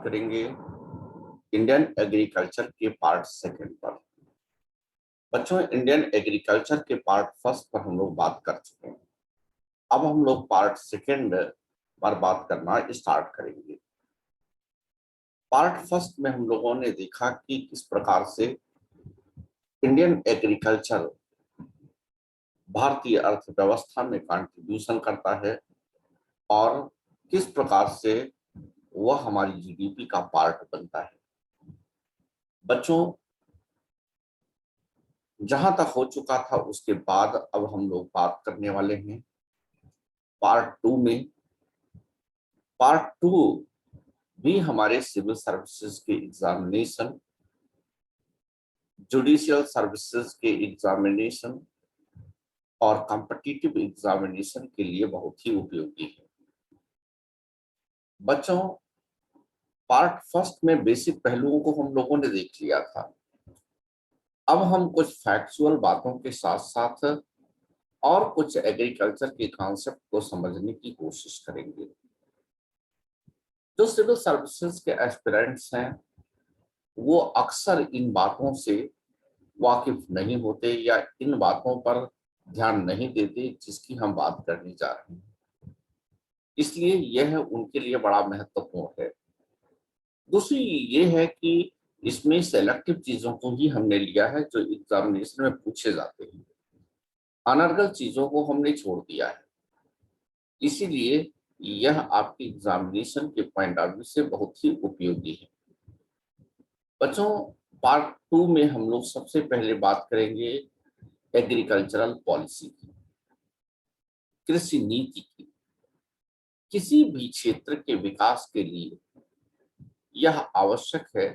करेंगे Indian agriculture के part second पर। बच्चों, इंडियन एग्रीकल्चर के पार्ट फर्स्ट पर हम लोग बात कर चुके हैं। अब हम लोग पार्ट सेकंड पर बात करना स्टार्ट करेंगे। पार्ट फर्स्ट में हम लोगों ने देखा कि किस प्रकार से इंडियन एग्रीकल्चर भारतीय अर्थव्यवस्था में कंट्रीब्यूशन करता है और किस प्रकार से वह हमारी जीडीपी का पार्ट बनता है। बच्चों, जहां तक हो चुका था उसके बाद अब हम लोग बात करने वाले हैं पार्ट टू में। पार्ट टू भी हमारे सिविल सर्विसेज के एग्जामिनेशन, जुडिशियल सर्विसेज के एग्जामिनेशन और कॉम्पिटिटिव एग्जामिनेशन के लिए बहुत ही उपयोगी है। बच्चों, पार्ट फर्स्ट में बेसिक पहलुओं को हम लोगों ने देख लिया था। अब हम कुछ फैक्चुअल बातों के साथ साथ और कुछ एग्रीकल्चर के कॉन्सेप्ट को समझने की कोशिश करेंगे। जो सिविल सर्विसेज के एस्पिरेंट्स हैं वो अक्सर इन बातों से वाकिफ नहीं होते या इन बातों पर ध्यान नहीं देते जिसकी हम बात करने जा रहे हैं, इसलिए यह उनके लिए बड़ा महत्वपूर्ण है। दूसरी ये है कि इसमें सेलेक्टिव चीजों को ही हमने लिया है जो एग्जामिनेशन में पूछे जाते हैं, अनर्गल चीजों को हमने छोड़ दिया है। इसीलिए यह आपकी एग्जामिनेशन के पॉइंट ऑफ व्यू से बहुत ही उपयोगी है। बच्चों, पार्ट टू में हम लोग सबसे पहले बात करेंगे एग्रीकल्चरल पॉलिसी की, कृषि नीति की। किसी भी क्षेत्र के विकास के लिए यह आवश्यक है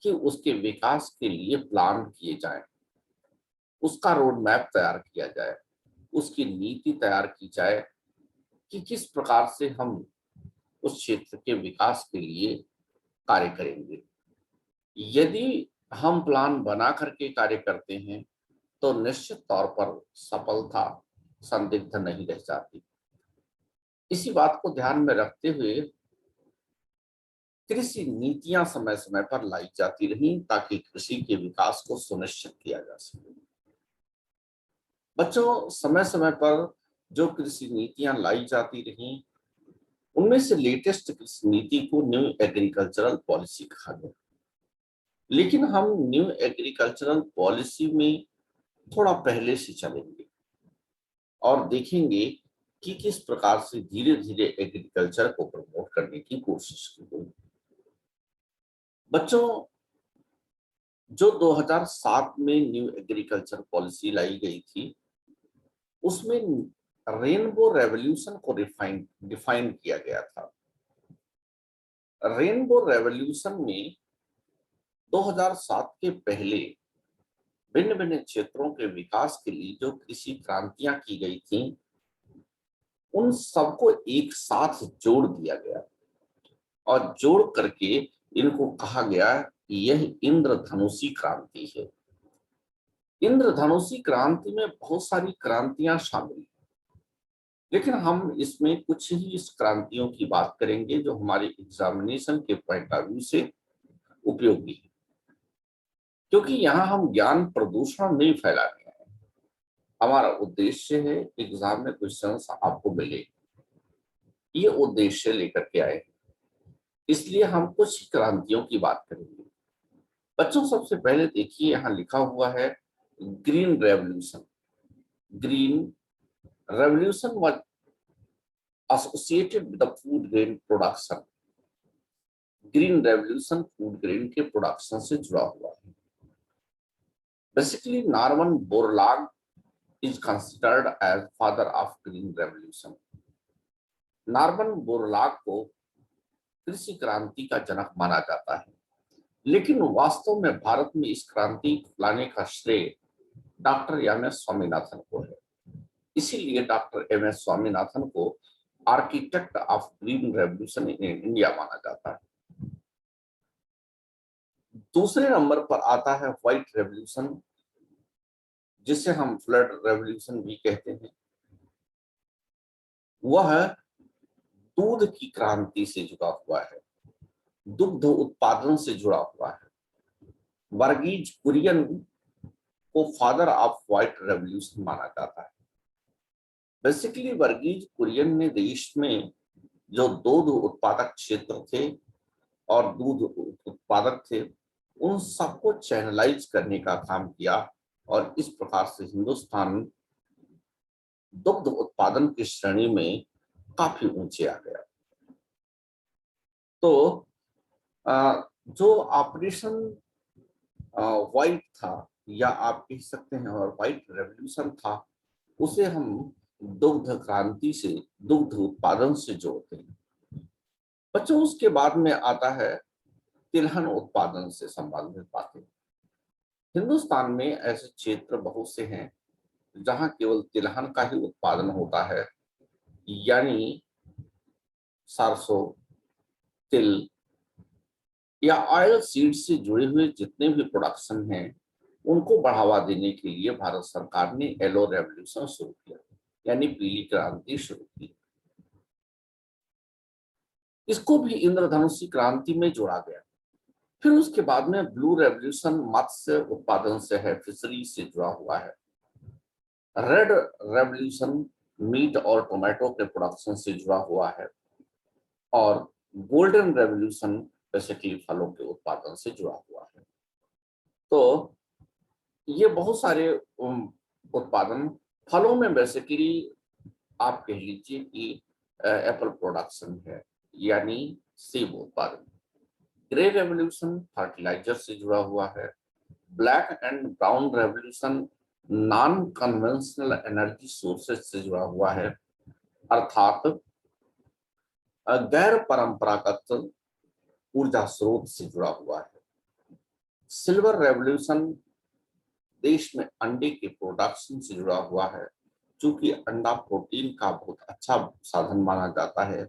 कि उसके विकास के लिए प्लान किए जाएं, उसका रोड मैप तैयार किया जाए, उसकी नीति तैयार की जाए कि किस प्रकार से हम उस क्षेत्र के विकास के लिए कार्य करेंगे। यदि हम प्लान बना करके कार्य करते हैं तो निश्चित तौर पर सफलता संदिग्ध नहीं रह जाती। इसी बात को ध्यान में रखते हुए कृषि नीतियां समय समय पर लाई जाती रहीं ताकि कृषि के विकास को सुनिश्चित किया जा सके। बच्चों, समय समय पर जो कृषि नीतियां लाई जाती रहीं उनमें से लेटेस्ट कृषि नीति को न्यू एग्रीकल्चरल पॉलिसी कहा गया। लेकिन हम न्यू एग्रीकल्चरल पॉलिसी में थोड़ा पहले से चलेंगे और देखेंगे कि किस प्रकार से धीरे धीरे एग्रीकल्चर को प्रमोट करने की कोशिश की गई। बच्चों, जो 2007 में न्यू एग्रीकल्चर पॉलिसी लाई गई थी उसमें रेनबो रेवोल्यूशन को डिफाइन किया गया था। रेनबो रेवोल्यूशन में 2007 के पहले भिन्न भिन्न क्षेत्रों के विकास के लिए जो कृषि क्रांतियां की गई थी उन सबको एक साथ जोड़ दिया गया और जोड़ करके इनको कहा गया कि यह इंद्रधनुषी क्रांति है। इंद्रधनुषी क्रांति में बहुत सारी क्रांतियां शामिल हैं, लेकिन हम इसमें कुछ ही इस क्रांतियों की बात करेंगे जो हमारे एग्जामिनेशन के पॉइंट ऑफ व्यू से उपयोगी है, क्योंकि यहाँ हम ज्ञान प्रदूषण नहीं फैला रहे हैं। हमारा उद्देश्य है एग्जाम में क्वेश्चंस आपको मिले, ये उद्देश्य लेकर के आए, इसलिए हम कुछ क्रांतियों की बात करेंगे। बच्चों, सबसे पहले देखिए यहाँ लिखा हुआ है green revolution. Green revolution was associated with the food grain production। Green revolution food grain के प्रोडक्शन से जुड़ा हुआ है। Basically Norman Borlaug is considered as father of green revolution. Norman Borlaug को कृषि क्रांति का जनक माना जाता है, लेकिन वास्तव में भारत में इस क्रांति लाने का श्रेय डॉक्टर एम एस स्वामीनाथन को है। इसीलिए डॉक्टर एम एस स्वामीनाथन को architect of green revolution in India माना जाता है। दूसरे नंबर पर आता है व्हाइट रेवोल्यूशन, जिसे हम फ्लड रेवोल्यूशन भी कहते हैं। वह दूध की क्रांति से जुड़ा हुआ है। दुग्ध उत्पादन से जुड़ा हुआ है। वर्गीज कुरियन को फादर ऑफ व्हाइट रेवोल्यूशन माना जाता है। बेसिकली वर्गीज कुरियन ने देश में जो दूध उत्पादक क्षेत्र थे और दूध उत्पादक थे, उन सबको चैनलाइज करने का काम किया और इस प्रकार से हिंदुस्तान दुग्ध उत्पादन की श्रेणी में काफी ऊंचे आ गया। तो जो ऑपरेशन व्हाइट था, या आप कह सकते हैं और व्हाइट रेवोल्यूशन था, उसे हम दुग्ध क्रांति से, दुग्ध उत्पादन से जोड़ते हैं। बच्चों, उसके बाद में आता है तिलहन उत्पादन से संबंधित बातें। हिंदुस्तान में ऐसे क्षेत्र बहुत से हैं जहां केवल तिलहन का ही उत्पादन होता है, यानी सरसों, तिल या ऑयल सीड से जुड़े हुए जितने भी प्रोडक्शन हैं, उनको बढ़ावा देने के लिए भारत सरकार ने येलो रेवोल्यूशन शुरू किया, यानी पीली क्रांति शुरू की। इसको भी इंद्रधनुषी क्रांति में जोड़ा गया। फिर उसके बाद में ब्लू रेवोल्यूशन मत्स्य उत्पादन से है, फिशरी से जुड़ा हुआ है। रेड रेवोल्यूशन मीट और टोमेटो के प्रोडक्शन से जुड़ा हुआ है। और गोल्डन रेवोल्यूशन बेसिकली फलों के उत्पादन से जुड़ा हुआ है। तो ये बहुत सारे उत्पादन, फलों में बेसिकली आप कह लीजिए कि एप्पल प्रोडक्शन है, यानी सेब उत्पादन। ग्रे रेवोल्यूशन फर्टिलाइजर से जुड़ा हुआ है। Black and brown revolution non conventional energy sources से जुड़ा हुआ है, अर्थात गैर परंपरागत ऊर्जा स्रोत से जुड़ा हुआ है। सिल्वर रेवोल्यूशन देश में अंडे के प्रोडक्शन से जुड़ा हुआ है, चूंकि अंडा प्रोटीन का बहुत अच्छा साधन माना जाता है,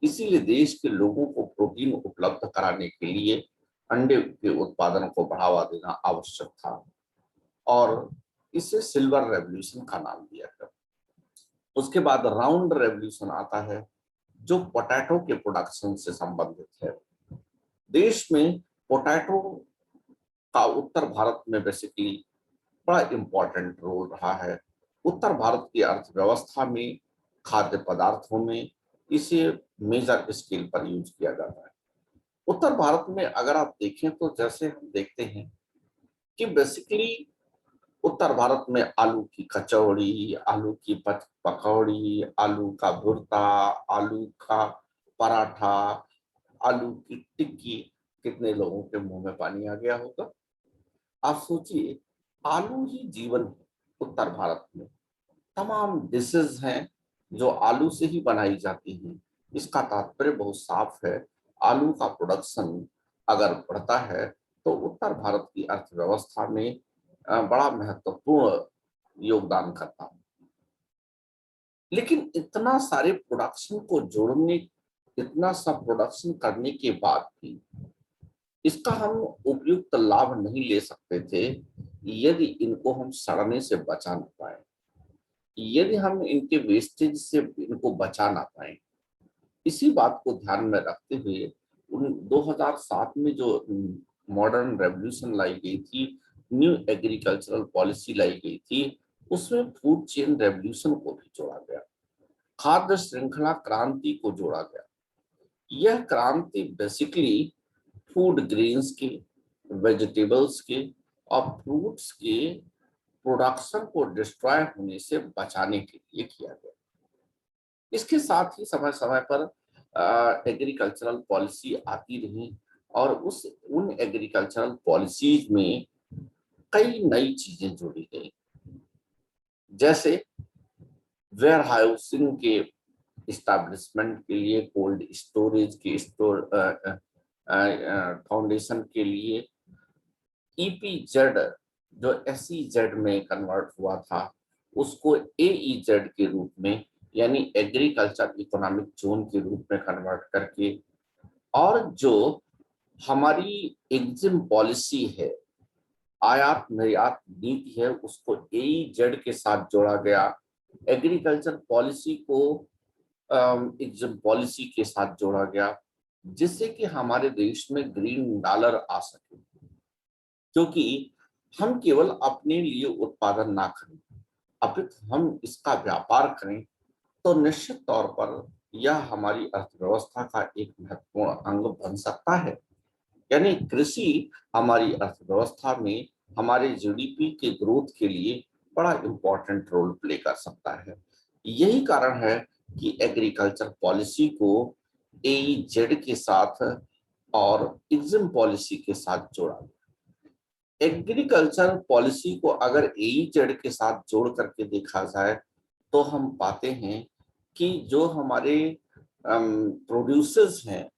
इसीलिए देश के लोगों को प्रोटीन उपलब्ध कराने के लिए अंडे के उत्पादन को बढ़ावा देना आवश्यक था, और इसे सिल्वर रेवोल्यूशन का नाम दिया गया। उसके बाद राउंड रेवोल्यूशन आता है, जो पोटैटो के प्रोडक्शन से संबंधित है। देश में पोटैटो का उत्तर भारत में बेसिकली बड़ा इंपॉर्टेंट रोल रहा है। उत्तर भारत की अर्थव्यवस्था में, खाद्य पदार्थों में इसे मेजर स्केल पर यूज किया जाता है। उत्तर भारत में अगर आप देखें तो जैसे हम देखते हैं कि बेसिकली उत्तर भारत में आलू की कचौड़ी, आलू की पकौड़ी, आलू का भुर्ता, आलू का पराठा, आलू की टिक्की, कितने लोगों के मुंह में पानी आ गया होगा। आप सोचिए, आलू ही जीवन है। उत्तर भारत में तमाम डिशेज हैं जो आलू से ही बनाई जाती हैं। इसका तात्पर्य बहुत साफ है, आलू का प्रोडक्शन अगर बढ़ता है तो उत्तर भारत की अर्थव्यवस्था में बड़ा महत्वपूर्ण योगदान करता है। लेकिन इतना सारे प्रोडक्शन को जोड़ने, इतना सब प्रोडक्शन करने के बाद भी इसका हम उपयुक्त लाभ नहीं ले सकते थे यदि इनको हम सड़ने से बचा ना पाए, यदि हम इनके वेस्टेज से इनको बचा ना पाए। इसी बात को ध्यान में रखते हुए 2007 में जो मॉडर्न रेवोल्यूशन लाई गई थी, न्यू एग्रीकल्चरल पॉलिसी लाई गई थी, उसमें फूड चेन रेवोल्यूशन को भी जोड़ा गया, खाद्य श्रृंखला क्रांति को जोड़ा गया। यह क्रांति बेसिकली फूड ग्रेन्स के, वेजिटेबल्स के और फ्रूट्स के प्रोडक्शन को डिस्ट्रॉय होने से बचाने के लिए किया गया। इसके साथ ही समय समय पर एग्रीकल्चरल पॉलिसी आती रही, और उन एग्रीकल्चरल पॉलिसीज में कई नई चीजें जोड़ी गई, जैसे वेयर हाउसिंग के इस्टेब्लिशमेंट के लिए, कोल्ड स्टोरेज के फाउंडेशन के लिए EPZ जो SEZ में कन्वर्ट हुआ था, उसको AEZ के रूप में, यानी एग्रीकल्चर इकोनॉमिक जोन के रूप में कन्वर्ट करके, और जो हमारी एग्जिम पॉलिसी है, आयात निर्यात नीति है, उसको AEZ के साथ जोड़ा गया। एग्रीकल्चर पॉलिसी को एग्जिम पॉलिसी के साथ जोड़ा गया। जिससे कि हमारे देश में ग्रीन डॉलर आ सके, क्योंकि हम केवल अपने लिए उत्पादन ना करें, अपितु हम इसका व्यापार करें, तो निश्चित तौर पर यह हमारी अर्थव्यवस्था का एक महत्वपूर्ण अंग बन सकता है। यानी कृषि हमारी अर्थव्यवस्था में हमारे जीडीपी के ग्रोथ के लिए बड़ा इंपॉर्टेंट रोल प्ले कर सकता है। यही कारण है कि एग्रीकल्चर पॉलिसी को एईजेड के साथ और एग्जिम पॉलिसी के साथ जोड़ा। एग्रीकल्चर पॉलिसी को अगर एईजेड के साथ जोड़ करके देखा जाए तो हम पाते हैं कि जो हमारे प्रोड्यूसर्स हैं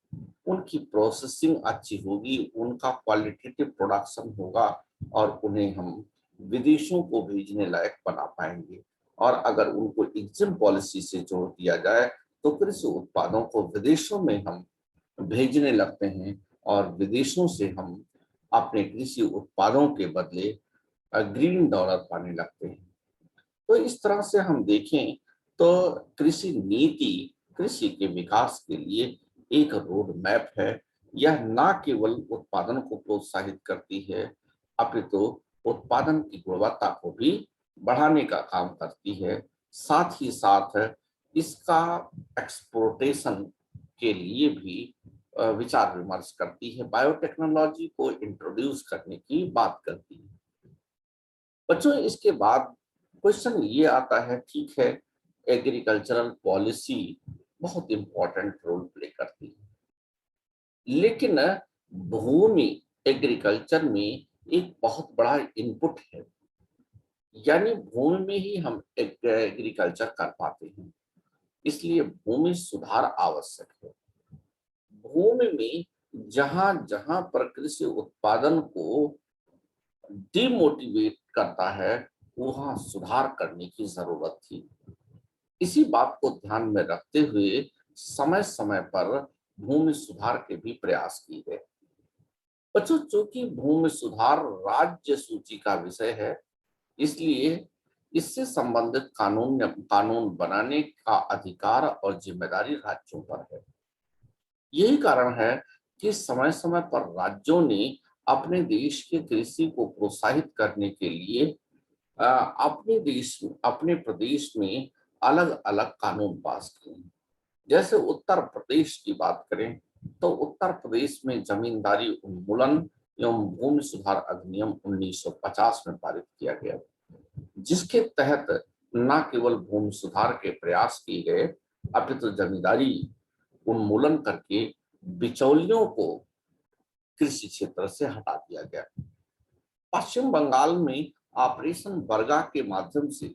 उनकी प्रोसेसिंग अच्छी होगी, उनका क्वालिटेटिव प्रोडक्शन होगा और उन्हें हम विदेशों को भेजने लायक बना पाएंगे। और अगर उनको एग्जिम पॉलिसी से जोड़ दिया जाए तो कृषि उत्पादों को विदेशों में हम भेजने लगते हैं और विदेशों से हम अपने कृषि उत्पादों के बदले ग्रीन डॉलर पाने लगते हैं। तो इस तरह से हम देखें तो कृषि नीति कृषि के विकास के लिए एक रोड मैप है। यह न केवल उत्पादन को प्रोत्साहित करती है, अपितु उत्पादन की गुणवत्ता को भी बढ़ाने का काम करती है। साथ ही साथ इसका एक्सपोर्टेशन के लिए भी विचार विमर्श करती है, बायोटेक्नोलॉजी को इंट्रोड्यूस करने की बात करती है। बच्चों, इसके बाद क्वेश्चन ये आता है, ठीक है, एग्रीकल्चरल पॉलिसी बहुत इंपॉर्टेंट रोल प्ले करती है, लेकिन भूमि एग्रीकल्चर में एक बहुत बड़ा इनपुट है। यानी भूमि में ही हम एग्रीकल्चर कर पाते हैं, इसलिए भूमि सुधार आवश्यक है। भूमि में जहां जहां पर कृषि उत्पादन को डिमोटिवेट करता है वहां सुधार करने की जरूरत थी। इसी बात को ध्यान में रखते हुए समय समय पर भूमि सुधार के भी प्रयास किए गए। बच्चों, चूंकि भूमि सुधार राज्य सूची का विषय है, इसलिए इससे संबंधित कानून बनाने का अधिकार और जिम्मेदारी राज्यों पर है। यही कारण है कि समय समय पर राज्यों ने अपने देश के कृषि को प्रोत्साहित करने के लिए अपने प्रदेश में अलग अलग कानून पास किए। जैसे उत्तर प्रदेश की बात करें तो उत्तर प्रदेश में जमींदारी उन्मूलन एवं भूमि सुधार अधिनियम 1950 में पारित किया गया, जिसके तहत न केवल भूमि सुधार के प्रयास किए गए, अपितु जमींदारी उन्मूलन करके बिचौलियों को कृषि क्षेत्र से हटा दिया गया। पश्चिम बंगाल में ऑपरेशन बरगा के माध्यम से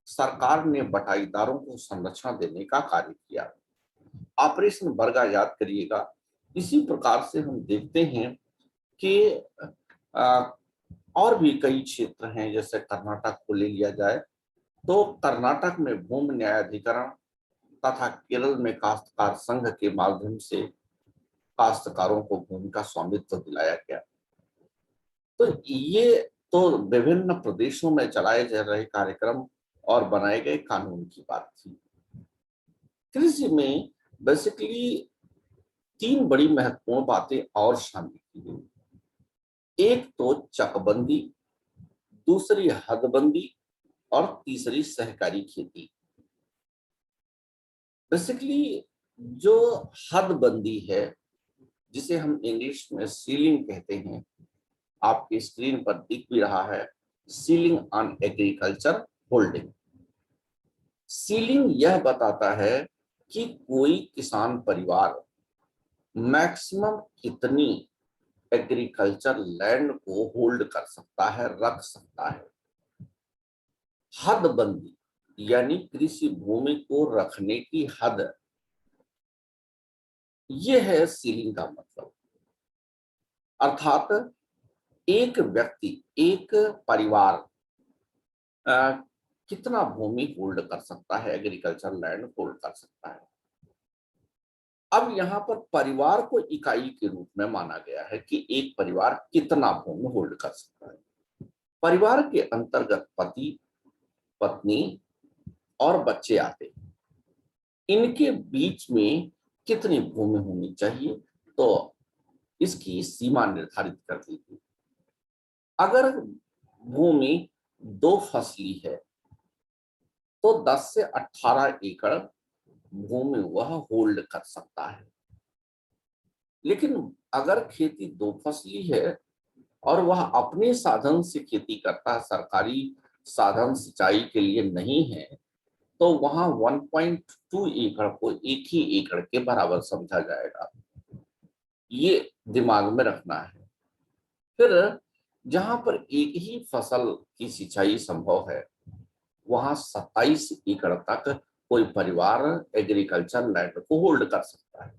सरकार ने बटाईदारों को संरक्षण देने का कार्य किया। ऑपरेशन बरगा याद करिएगा। इसी प्रकार से हम देखते हैं कि और भी कई क्षेत्र हैं, जैसे कर्नाटक को ले लिया जाए तो कर्नाटक में भूमि न्यायाधिकरण तथा केरल में काश्तकार संघ के माध्यम से काश्तकारों को भूमि का स्वामित्व दिलाया गया। तो ये तो विभिन्न प्रदेशों में चलाए जा रहे कार्यक्रम और बनाए गए कानून की बात थी। कृषि में बेसिकली तीन बड़ी महत्वपूर्ण बातें और शामिल की गई। एक तो चकबंदी, दूसरी हदबंदी और तीसरी सहकारी खेती। बेसिकली जो हदबंदी है, जिसे हम इंग्लिश में सीलिंग कहते हैं, आपकी स्क्रीन पर दिख भी रहा है, ceiling on agriculture holding. Ceiling यह बताता है कि कोई किसान परिवार मैक्सिमम कितनी एग्रीकल्चर लैंड को होल्ड कर सकता है, रख सकता है। हदबंदी यानी कृषि भूमि को रखने की हद, यह है सीलिंग का मतलब। अर्थात एक व्यक्ति, एक परिवार कितना भूमि होल्ड कर सकता है, एग्रीकल्चर लैंड होल्ड कर सकता है। अब यहाँ पर परिवार को इकाई के रूप में माना गया है कि एक परिवार कितना भूमि होल्ड कर सकता है। परिवार के अंतर्गत पति, पत्नी और बच्चे आते हैं। इनके बीच में कितनी भूमि होनी चाहिए, तो इसकी सीमा निर्धारित कर दी थी। अगर भूमि 2 फसली है तो 10 से 18 एकड़ भूमि वह होल्ड कर सकता है। लेकिन अगर खेती 2 फसली है और वह अपने साधन से खेती करता है, सरकारी साधन सिंचाई के लिए नहीं है, तो वहां 1.2 एकड़ को एक ही एकड़ के बराबर समझा जाएगा। ये दिमाग में रखना है। फिर जहां पर एक ही फसल की सिंचाई संभव है, वहां 27 एकड़ तक कोई परिवार एग्रीकल्चर लैंड को होल्ड कर सकता है।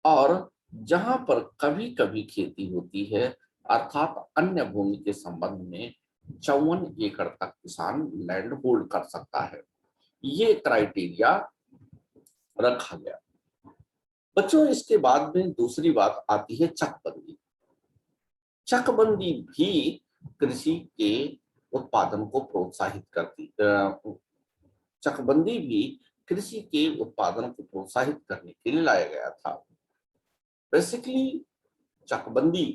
और जहां पर कभी कभी खेती होती है, अर्थात अन्य भूमि के संबंध में 54 एकड़ तक किसान लैंड होल्ड कर सकता है। ये क्राइटेरिया रखा गया। बच्चों, इसके बाद में दूसरी बात आती है चकबंदी। चकबंदी भी कृषि के उत्पादन को प्रोत्साहित करती चकबंदी भी कृषि के उत्पादन को प्रोत्साहित करने के लिए लाया गया था। बेसिकली चकबंदी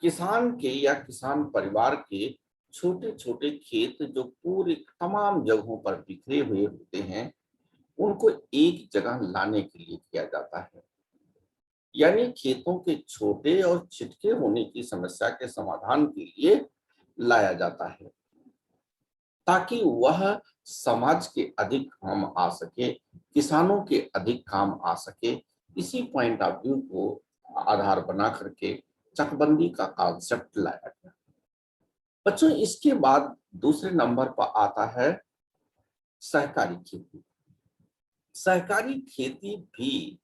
किसान के या किसान परिवार के छोटे छोटे खेत जो पूरे तमाम जगहों पर बिखरे हुए होते हैं, उनको एक जगह लाने के लिए किया जाता है। यानी खेतों के छोटे और छिटके होने की समस्या के समाधान के लिए लाया जाता है, ताकि वह समाज के अधिक काम आ सके, किसानों के अधिक काम आ सके। इसी पॉइंट ऑफ व्यू को आधार बना करके चकबंदी का कॉन्सेप्ट लाया गया। बच्चों, इसके बाद दूसरे नंबर पर आता है सहकारी खेती। सहकारी खेती भी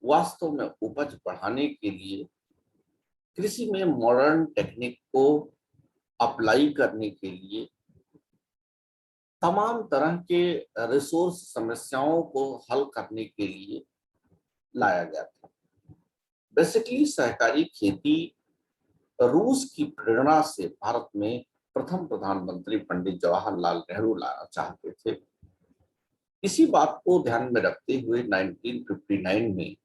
वास्तव में उपज बढ़ाने के लिए कृषि में मॉडर्न टेक्निक को अप्लाई करने के लिए तमाम तरह के रिसोर्स समस्याओं को हल करने के लिए लाया गया था। बेसिकली सहकारी खेती रूस की प्रेरणा से भारत में प्रथम प्रधानमंत्री पंडित जवाहरलाल नेहरू लाना चाहते थे। इसी बात को ध्यान में रखते हुए 1959 में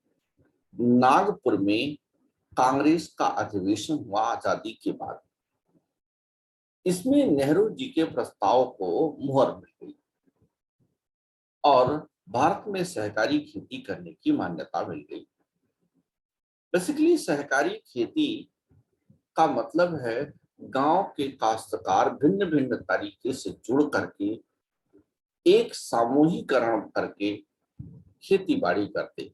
नागपुर में कांग्रेस का अधिवेशन हुआ आजादी के बाद। इसमें नेहरू जी के प्रस्ताव को मुहर मिल गई और भारत में सहकारी खेती करने की मान्यता मिल गई। बेसिकली सहकारी खेती का मतलब है गांव के काश्तकार भिन्न भिन्न तरीके से जुड़ करके एक सामूहिकरण करके खेती बाड़ी करते।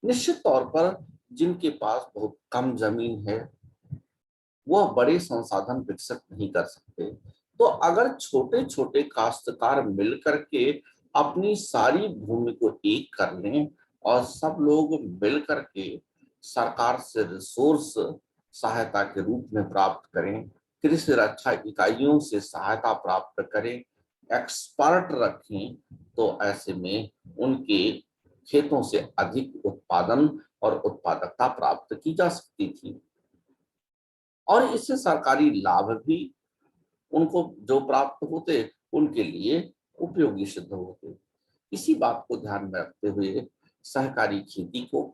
निश्चित तौर पर जिनके पास बहुत कम जमीन है, वह बड़े संसाधन विकसित नहीं कर सकते, तो अगर छोटे छोटे काश्तकार मिलकर के अपनी सारी भूमि को एक कर लें और सब लोग मिलकर के सरकार से रिसोर्स सहायता के रूप में प्राप्त करें, कृषि रक्षा इकाइयों से सहायता प्राप्त करें, एक्सपर्ट रखें, तो ऐसे में उनके खेतों से अधिक उत्पादन और उत्पादकता प्राप्त की जा सकती थी। और इससे सरकारी लाभ भी उनको जो प्राप्त होते, उनके लिए उपयोगी सिद्ध होते। इसी बात को ध्यान में रखते हुए सहकारी खेती को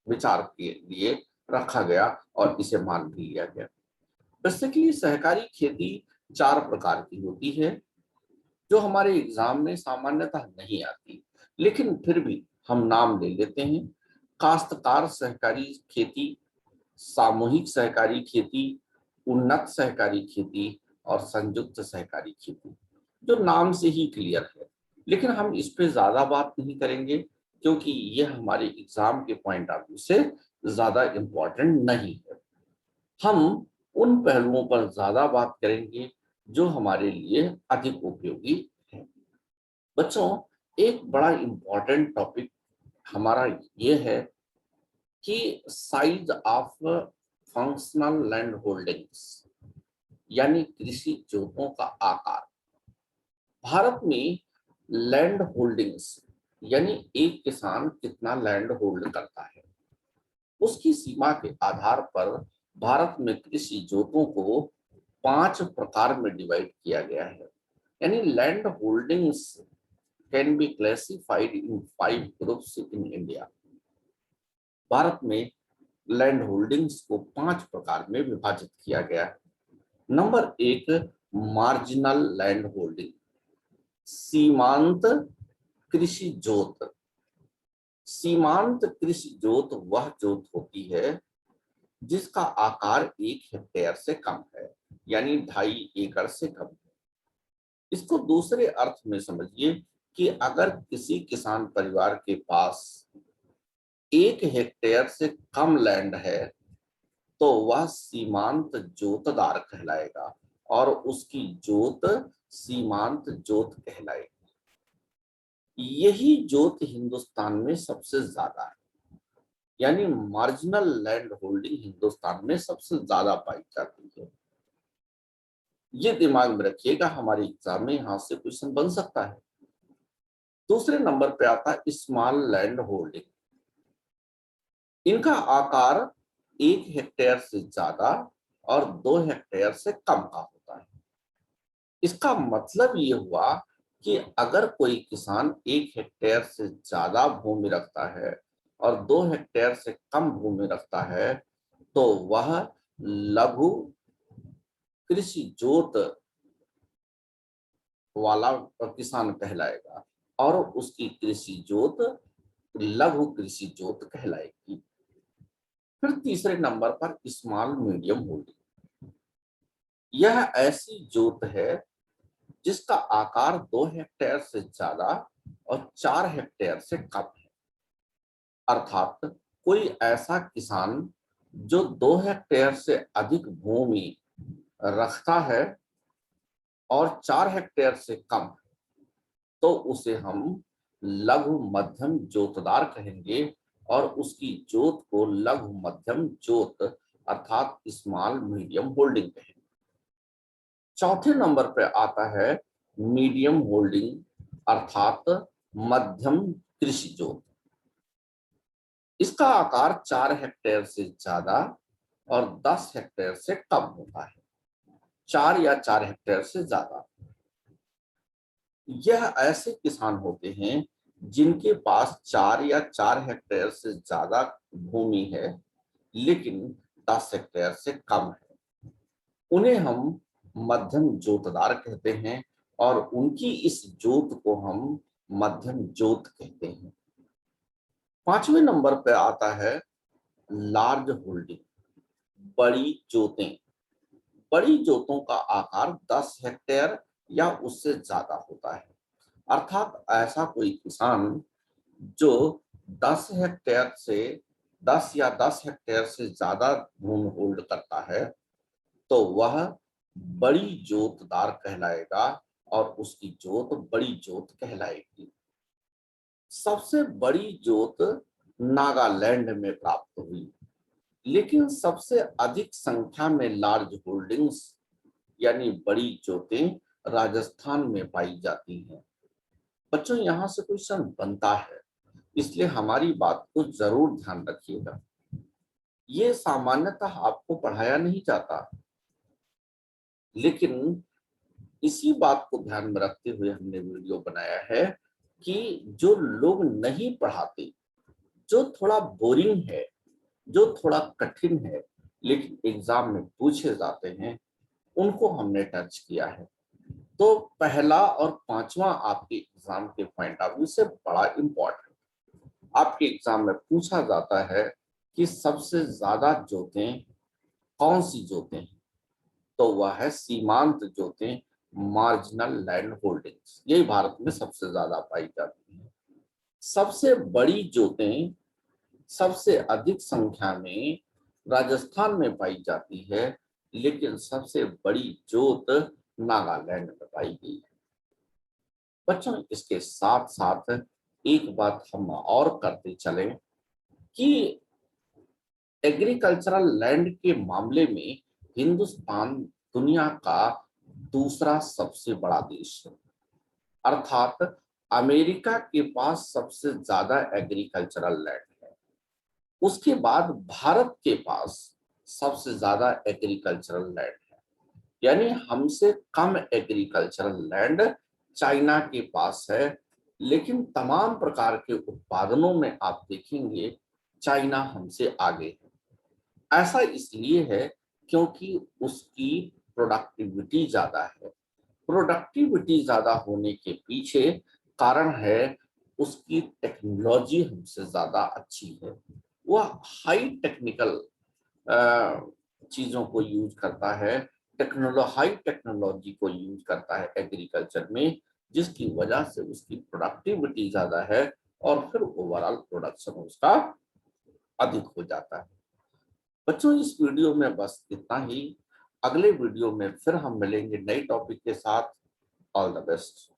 विचार के लिए रखा गया और इसे मान भी लिया गया। बेसिकली सहकारी खेती 4 प्रकार की होती है, जो हमारे एग्जाम में सामान्यतः नहीं आती, लेकिन फिर भी हम नाम ले लेते हैं। काश्तकार सहकारी खेती, सामूहिक सहकारी खेती, उन्नत सहकारी खेती और संयुक्त सहकारी खेती, जो नाम से ही क्लियर है। लेकिन हम इस पे ज्यादा बात नहीं करेंगे, क्योंकि ये हमारे एग्जाम के पॉइंट ऑफ व्यू से ज्यादा इम्पोर्टेंट नहीं है। हम उन पहलुओं पर ज्यादा बात करेंगे जो हमारे लिए अधिक उपयोगी है। बच्चों, एक बड़ा इम्पोर्टेंट टॉपिक हमारा ये है कि size of functional land holdings, यानी कृषि जोतों का आकार। भारत में लैंड होल्डिंग्स यानी एक किसान कितना लैंड होल्ड करता है, उसकी सीमा के आधार पर भारत में कृषि जोतों को 5 प्रकार में डिवाइड किया गया है। यानी land holdings can be classified in 5 groups in India. Bharat में लैंड होल्डिंग्स को 5 प्रकार में विभाजित किया गया है। नंबर 1, मार्जिनल लैंड होल्डिंग, सीमांत कृषि जोत। सीमांत कृषि जोत वह जोत होती है जिसका आकार 1 हेक्टेयर से कम है, यानी 2.5 एकड़ से कम है। इसको दूसरे अर्थ में समझिए कि अगर किसी किसान परिवार के पास 1 हेक्टेयर से कम लैंड है तो वह सीमांत जोतदार कहलाएगा और उसकी जोत सीमांत जोत कहलाएगी। यही जोत हिंदुस्तान में सबसे ज्यादा है, यानी मार्जिनल लैंड होल्डिंग हिंदुस्तान में सबसे ज्यादा पाई जाती है। ये दिमाग में रखिएगा, हमारे एग्जाम में यहां से क्वेश्चन बन सकता है। दूसरे नंबर पे आता है स्मॉल लैंड होल्डिंग। इनका आकार 1 हेक्टेयर से ज्यादा और 2 हेक्टेयर से कम का होता है। इसका मतलब ये हुआ कि अगर कोई किसान 1 हेक्टेयर से ज्यादा भूमि रखता है और 2 हेक्टेयर से कम भूमि रखता है तो वह लघु कृषि जोत वाला किसान कहलाएगा और उसकी कृषि जोत लघु कृषि जोत कहलाएगी। फिर तीसरे नंबर पर स्मॉल मीडियम होल्डिंग। यह ऐसी जोत है जिसका आकार 2 हेक्टेयर से ज्यादा और 4 हेक्टेयर से कम है। अर्थात कोई ऐसा किसान जो 2 हेक्टेयर से अधिक भूमि रखता है और 4 हेक्टेयर से कम, तो उसे हम लघु मध्यम जोतदार कहेंगे और उसकी जोत को लघु मध्यम जोत अर्थात स्मॉल मीडियम होल्डिंग कहेंगे। चौथे नंबर पे आता है मीडियम होल्डिंग अर्थात मध्यम कृषि जोत। इसका आकार 4 हेक्टेयर से ज्यादा और 10 हेक्टेयर से कम होता है। 4 या 4 हेक्टेयर से ज्यादा। यह ऐसे किसान होते हैं जिनके पास 4 या 4 हेक्टेयर से ज्यादा भूमि है लेकिन 10 हेक्टेयर से कम है। उन्हें हम मध्यम जोतदार कहते हैं और उनकी इस जोत को हम मध्यम जोत कहते हैं। 5वें नंबर पे आता है लार्ज होल्डिंग, बड़ी जोतें। बड़ी जोतों का आकार 10 हेक्टेयर या उससे ज्यादा होता है। अर्थात ऐसा कोई किसान जो 10 हेक्टेयर से 10 या 10 हेक्टेयर से ज्यादा भूमि होल्ड करता है तो वह बड़ी जोतदार कहलाएगा और उसकी जोत बड़ी जोत कहलाएगी। सबसे बड़ी जोत नागालैंड में प्राप्त हुई, लेकिन सबसे अधिक संख्या में लार्ज होल्डिंग्स यानी बड़ी जोतें राजस्थान में पाई जाती हैं। बच्चों यहाँ से क्वेश्चन बनता है, इसलिए हमारी बात को जरूर ध्यान रखिएगा। ये सामान्यतः आपको पढ़ाया नहीं जाता, लेकिन इसी बात को ध्यान में रखते हुए हमने वीडियो बनाया है कि जो लोग नहीं पढ़ाते, जो थोड़ा बोरिंग है, जो थोड़ा कठिन है लेकिन एग्जाम में पूछे जाते हैं, उनको हमने टच किया है। तो पहला और 5वां आपके एग्जाम के पॉइंट ऑफ व्यू से बड़ा इंपॉर्टेंट। आपके एग्जाम में पूछा जाता है कि सबसे ज्यादा जोतें कौन सी जोतें हैं, तो वह है सीमांत जोतें, मार्जिनल लैंड होल्डिंग्स। यही भारत में सबसे ज्यादा पाई जाती है। सबसे बड़ी जोतें सबसे अधिक संख्या में राजस्थान में पाई जाती है, लेकिन सबसे बड़ी जोत नागालैंड में पाई गई है। बच्चों इसके साथ साथ एक बात हम और करते चले कि एग्रीकल्चरल लैंड के मामले में हिंदुस्तान दुनिया का दूसरा सबसे बड़ा देश है। अर्थात अमेरिका के पास सबसे ज्यादा एग्रीकल्चरल लैंड है, उसके बाद भारत के पास सबसे ज्यादा एग्रीकल्चरल लैंड है, यानी हमसे कम एग्रीकल्चरल लैंड चाइना के पास है, लेकिन तमाम प्रकार के उत्पादनों में आप देखेंगे चाइना हमसे आगे है। ऐसा इसलिए है क्योंकि उसकी प्रोडक्टिविटी ज्यादा है। प्रोडक्टिविटी ज्यादा होने के पीछे कारण है उसकी टेक्नोलॉजी हमसे ज्यादा अच्छी है। वह हाई टेक्निकल चीजों को यूज करता है, हाई टेक्नोलॉजी को यूज करता है एग्रीकल्चर में, जिसकी वजह से उसकी प्रोडक्टिविटी ज्यादा है और फिर ओवरऑल प्रोडक्शन उसका अधिक हो जाता है। बच्चों इस वीडियो में बस इतना ही। अगले वीडियो में फिर हम मिलेंगे नए टॉपिक के साथ। All the best.